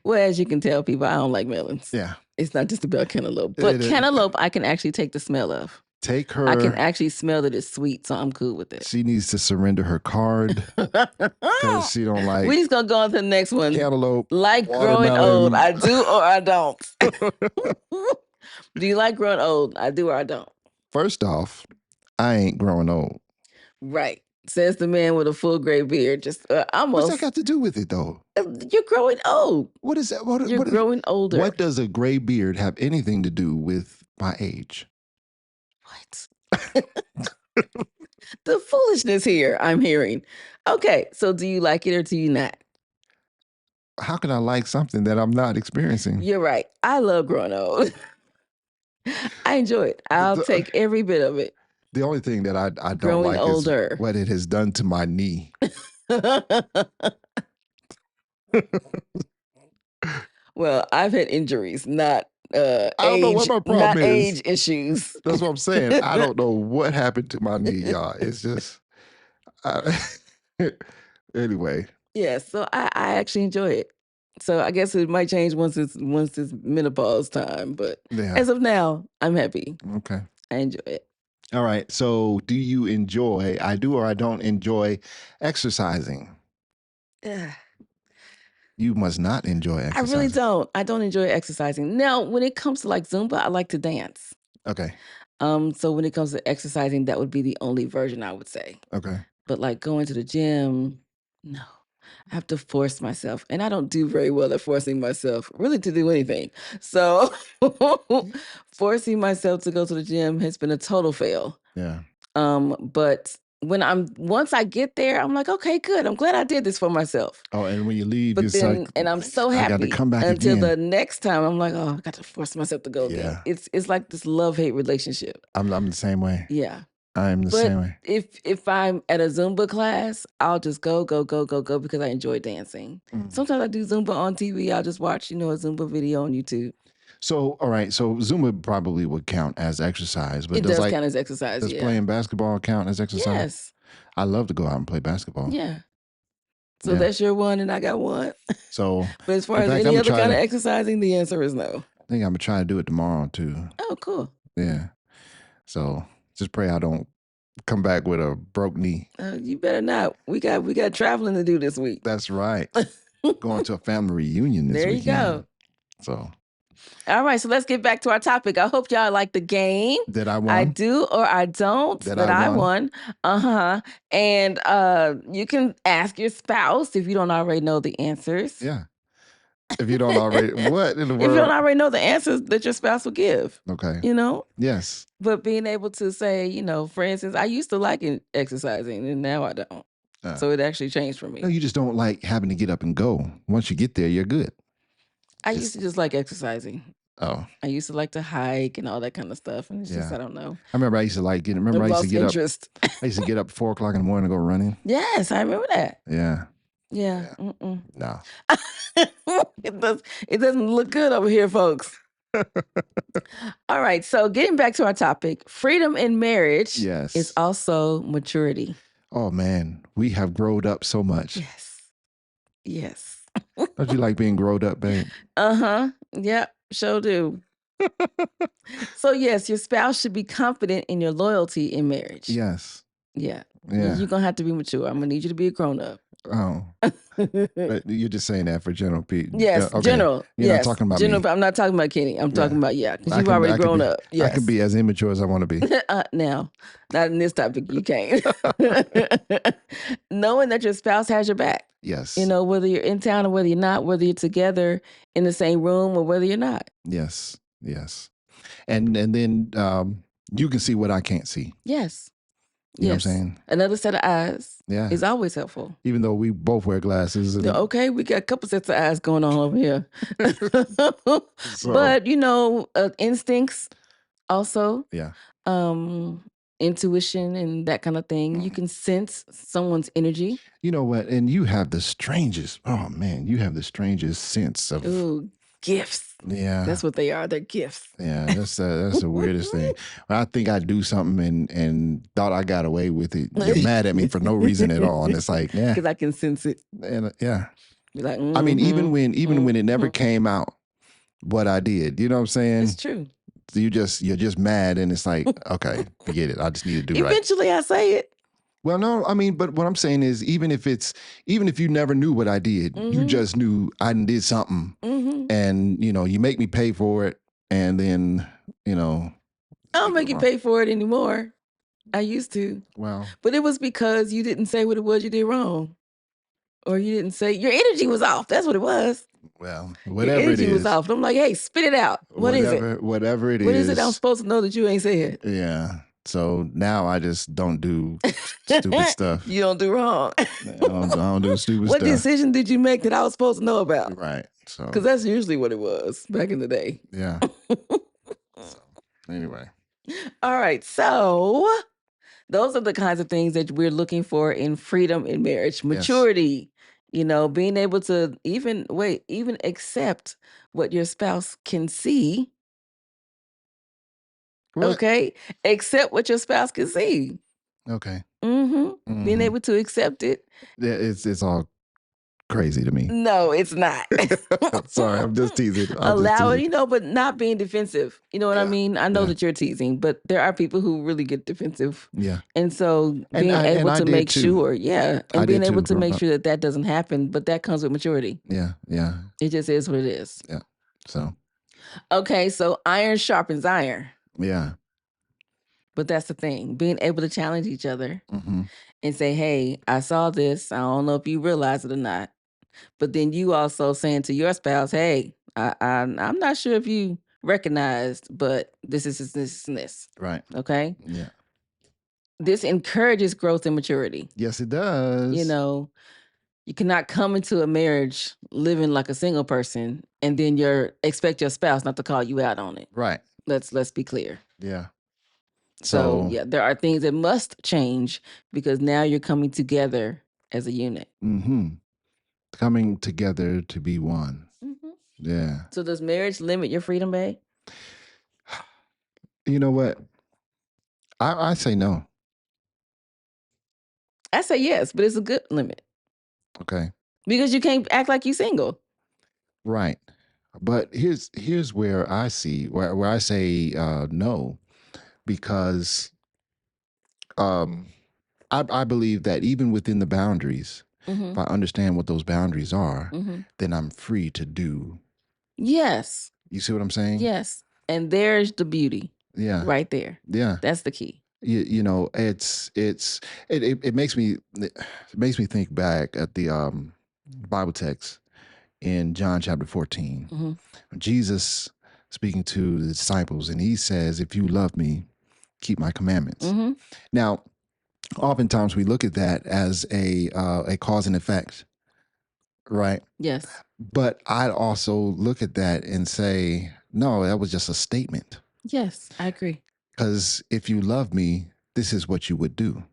Well, as you can tell, people, I don't like melons. Yeah. It's not just about cantaloupe. But cantaloupe, I can actually take the smell of. Take her. I can actually smell that it's sweet, so I'm cool with it. She needs to surrender her card because she don't like. We just gonna go on to the next one. Cantaloupe. Like growing old, I do or I don't. Do you like growing old? I do or I don't. First off, I ain't growing old. Right. Says the man with a full gray beard. Just almost. What's that got to do with it, though? You're growing old. What is that? You're growing older. What does a gray beard have anything to do with my age? What? The foolishness here I'm hearing. Okay, so do you like it or do you not? How can I like something that I'm not experiencing? You're right. I love growing old. I enjoy it. I'll take every bit of it. The only thing that I don't growing like older. Is what it has done to my knee. Well, I've had injuries, not I don't know what my problem is. Age issues. That's what I'm saying. I don't know what happened to my knee, y'all. It's just anyway. Yeah, so I actually enjoy it. So I guess it might change once it's menopause time, but as of now, I'm happy. Okay. I enjoy it. All right. So do you enjoy, I do or I don't enjoy exercising? You must not enjoy exercising. I really don't. I don't enjoy exercising. Now, when it comes to like Zumba, I like to dance. Okay. So when it comes to exercising, that would be the only version I would say. Okay. But like going to the gym, no. I have to force myself. And I don't do very well at forcing myself really to do anything. So forcing myself to go to the gym has been a total fail. Yeah. But once I get there, I'm like, okay, good. I'm glad I did this for myself. Oh, and when you leave, but then, like, and I'm so happy. I got to come back until again. The next time. I'm like, oh, I got to force myself to go again. It's like this love-hate relationship. I'm the same way. Yeah. I'm the same way. If I'm at a Zumba class, I'll just go because I enjoy dancing. Sometimes I do Zumba on TV. I'll just watch, a Zumba video on YouTube. So, all right. So Zumba probably would count as exercise. But it does count as exercise, Does playing basketball count as exercise? Yes. I love to go out and play basketball. Yeah. So that's your one and I got one. So, but as far as any other kind of exercising, the answer is no. I think I'm going to try to do it tomorrow too. Oh, cool. Yeah. So just pray I don't come back with a broke knee. You better not. We got traveling to do this week. That's right. Going to a family reunion this weekend. There you go. So. All right, so let's get back to our topic. I hope y'all like the game. That I won. I do or I don't. That I won. And you can ask your spouse if you don't already know the answers. Yeah. If you don't already, what in the world? If you don't already know the answers that your spouse will give. Okay. Yes. But being able to say, for instance, I used to like exercising and now I don't. So it actually changed for me. No, you just don't like having to get up and go. Once you get there, you're good. I used to just like exercising. Oh. I used to like to hike and all that kind of stuff. And it's just, I don't know. I remember I used to like get, I used to get interest. Up. I used to get up 4 o'clock in the morning to go running. Yes, I remember that. Yeah. Yeah. No. It doesn't look good over here, folks. All right. So getting back to our topic, freedom in marriage is also maturity. Oh, man. We have grown up so much. Yes. Don't you like being grown up, babe? Uh-huh. Yeah, sure do. So yes, your spouse should be confident in your loyalty in marriage. Yes. Yeah. You're going to have to be mature. I'm going to need you to be a grown up. Oh. But you're just saying that for general people. Yes, okay. General. You're not talking about general, me. I'm not talking about Kenny. I'm talking about, because you've already grown up. Yes. I can be as immature as I want to be. Now, not in this topic, you can't. Knowing that your spouse has your back. Yes. Whether you're in town or whether you're not, whether you're together in the same room or whether you're not. Yes. Yes. And then you can see what I can't see. Yes. You know what I'm saying? Another set of eyes is always helpful. Even though we both wear glasses. Okay, we got a couple sets of eyes going on over here. But, instincts also. Yeah. Intuition and that kind of thing. You can sense someone's energy. You know what? And you have the strangest, sense of... Ooh, gifts. Yeah. That's what they are. They're gifts. Yeah, that's the weirdest thing. When I think I do something and thought I got away with it, you're mad at me for no reason at all. And it's like, yeah. Because I can sense it. And yeah. You're like, I mean, even when it never came out what I did, you know what I'm saying? It's true. You're just mad, and it's like, okay, forget it. I just need to do right. Eventually I say it. Well, no, I mean, but what I'm saying is, even if you never knew what I did, you just knew I did something, and you make me pay for it, and then I don't make you pay for it anymore. I used to. Well, but it was because you didn't say what it was you did wrong, or you didn't say your energy was off. That's what it was. Well, whatever your energy it is, was off. I'm like, hey, spit it out. What is it? Whatever it is. What is it I'm supposed to know that you ain't said? Yeah. So now I just don't do stupid stuff. You don't do wrong. I don't do stupid what stuff. What decision did you make that I was supposed to know about? Right. So because that's usually what it was back in the day. Yeah. So, anyway. All right. So those are the kinds of things that we're looking for in freedom in marriage. Maturity. Yes. Being able to even accept what your spouse can see. What? Okay. Accept what your spouse can see. Okay. Being able to accept it. Yeah, it's all crazy to me. No, it's not. Sorry, I'm just teasing. Allow it, but not being defensive. You know what I mean? I know that you're teasing, but there are people who really get defensive. Yeah. And so being able to make sure, and being able to make sure that doesn't happen, but that comes with maturity. Yeah, yeah. It just is what it is. Yeah. So. Okay, so iron sharpens iron. Yeah. But that's the thing, being able to challenge each other and say, hey, I saw this. I don't know if you realize it or not. But then you also saying to your spouse, hey, I'm not sure if you recognized, but this is this and this. Right. Okay? Yeah. This encourages growth and maturity. Yes, it does. You cannot come into a marriage living like a single person and then expect your spouse not to call you out on it. Right. Let's be clear. Yeah. So there are things that must change because now you're coming together as a unit. Coming together to be one. Yeah. So does marriage limit your freedom, babe? You know what? I say no. I say yes, but it's a good limit. Okay. Because you can't act like you're single. Right. But here's where I see where I say no, because I believe that even within the boundaries, if I understand what those boundaries are, then I'm free to do. Yes. You see what I'm saying? Yes. And there's the beauty. Yeah. Right there. Yeah. That's the key. It makes me think back at the Bible text in John chapter 14. Jesus speaking to the disciples, and he says, if you love me, keep my commandments. Now, oftentimes we look at that as a cause and effect, right? Yes. But I'd also look at that and say, no, that was just a statement. Yes, I agree. Because if you love me, this is what you would do.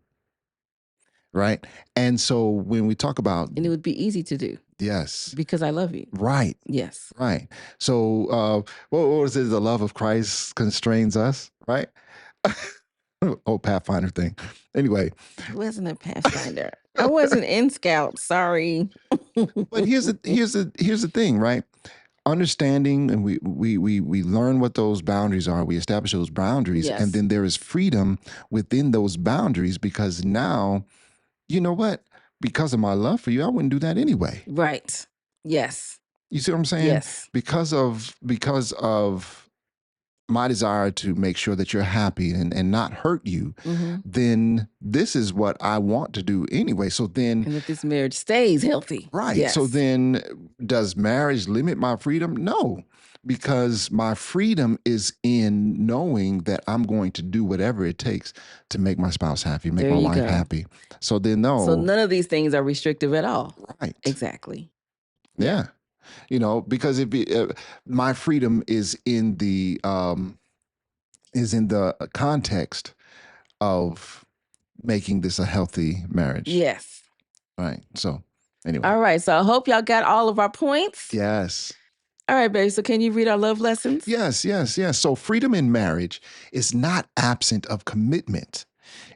Right. And so when we talk about. And it would be easy to do. Yes. Because I love you. Right. Yes. Right. So what was it? The love of Christ constrains us, right? Oh, Pathfinder thing. Anyway. It wasn't a Pathfinder. I wasn't in Scout. Sorry. But here's the thing, right? Understanding, and we learn what those boundaries are. We establish those boundaries, Yes. and then there is freedom within those boundaries, because now, you know what? Because of my love for you, I wouldn't do that anyway. Right. Yes. You see what I'm saying? Yes. Because of my desire to make sure that you're happy and not hurt you, then this is what I want to do anyway. So then. And that this marriage stays healthy. Right. Yes. So then does marriage limit my freedom? No, because my freedom is in knowing that I'm going to do whatever it takes to make my spouse happy, make my wife happy. So then no. So none of these things are restrictive at all. Right. Exactly. Yeah. You know, because my freedom is in the context of making this a healthy marriage. Yes. Right. So anyway. All right. So I hope y'all got all of our points. Yes. All right, baby. So can you read our love lessons? Yes. So freedom in marriage is not absent of commitment.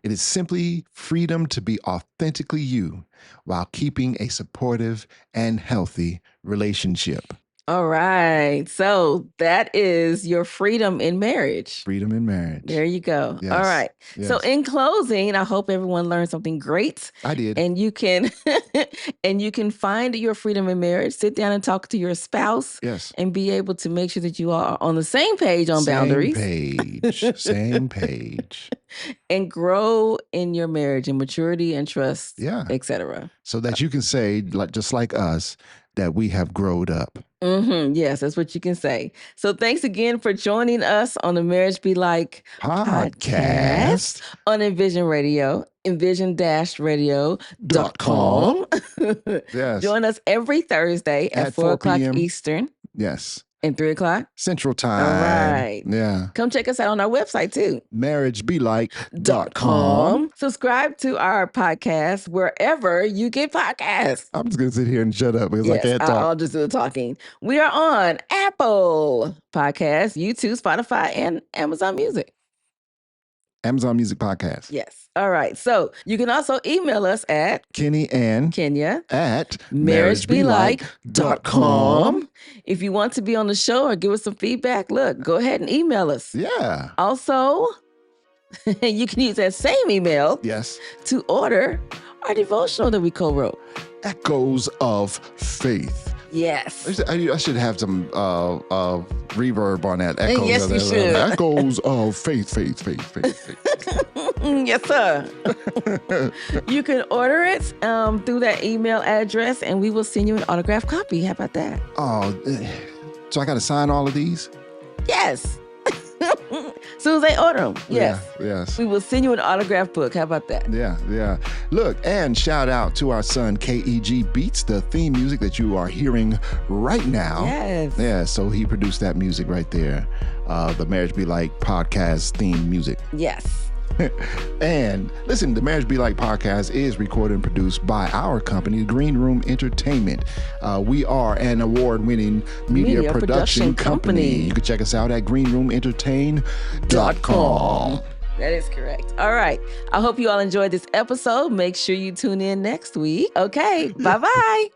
It is simply freedom to be authentically you while keeping a supportive and healthy relationship. All right. So that is your freedom in marriage. Freedom in marriage. There you go. Yes. All right. Yes. So in closing, I hope everyone learned something great. I did. And you can find your freedom in marriage. Sit down and talk to your spouse. Yes. And be able to make sure that you are on the same page on boundaries. Same page. And grow in your marriage in maturity and trust, etc. So that you can say, just like us, that we have growed up. Yes, that's what you can say. So thanks again for joining us on the Marriage Be Like podcast on Envision Radio, envision-radio.com. Yes. Join us every Thursday at 4 o'clock Eastern. Yes. And 3 o'clock Central Time. All right. Yeah. Come check us out on our website too. marriagebelike.com. Subscribe to our podcast wherever you get podcasts. I'm just going to sit here and shut up because I can't talk. I'll just do the talking. We are on Apple Podcasts, YouTube, Spotify, and Amazon Music. Amazon Music Podcast. Yes. All right. So you can also email us at Kenny and Kenya at marriagebelike.com. If you want to be on the show or give us some feedback, look, go ahead and email us. Yeah. Also, you can use that same email to order our devotional that we co-wrote. Echoes of Faith. Yes. I should have some reverb on that. Echoes yes, you should. Echoes of faith. Yes, sir. You can order it through that email address, and we will send you an autographed copy. How about that? Oh, so I got to sign all of these? Yes. As soon as they order them. Yes. Yes. We will send you an autographed book. How about that? Yeah. Look, and shout out to our son, KEG Beats, the theme music that you are hearing right now. Yes. Yeah, so he produced that music right there. The Marriage Be Like podcast theme music. Yes. And listen, the Marriage Be Like podcast is recorded and produced by our company, Green Room Entertainment. We are an award-winning media production company. You can check us out at greenroomentertain.com. That is correct. All right. I hope you all enjoyed this episode. Make sure you tune in next week. Okay. Bye-bye.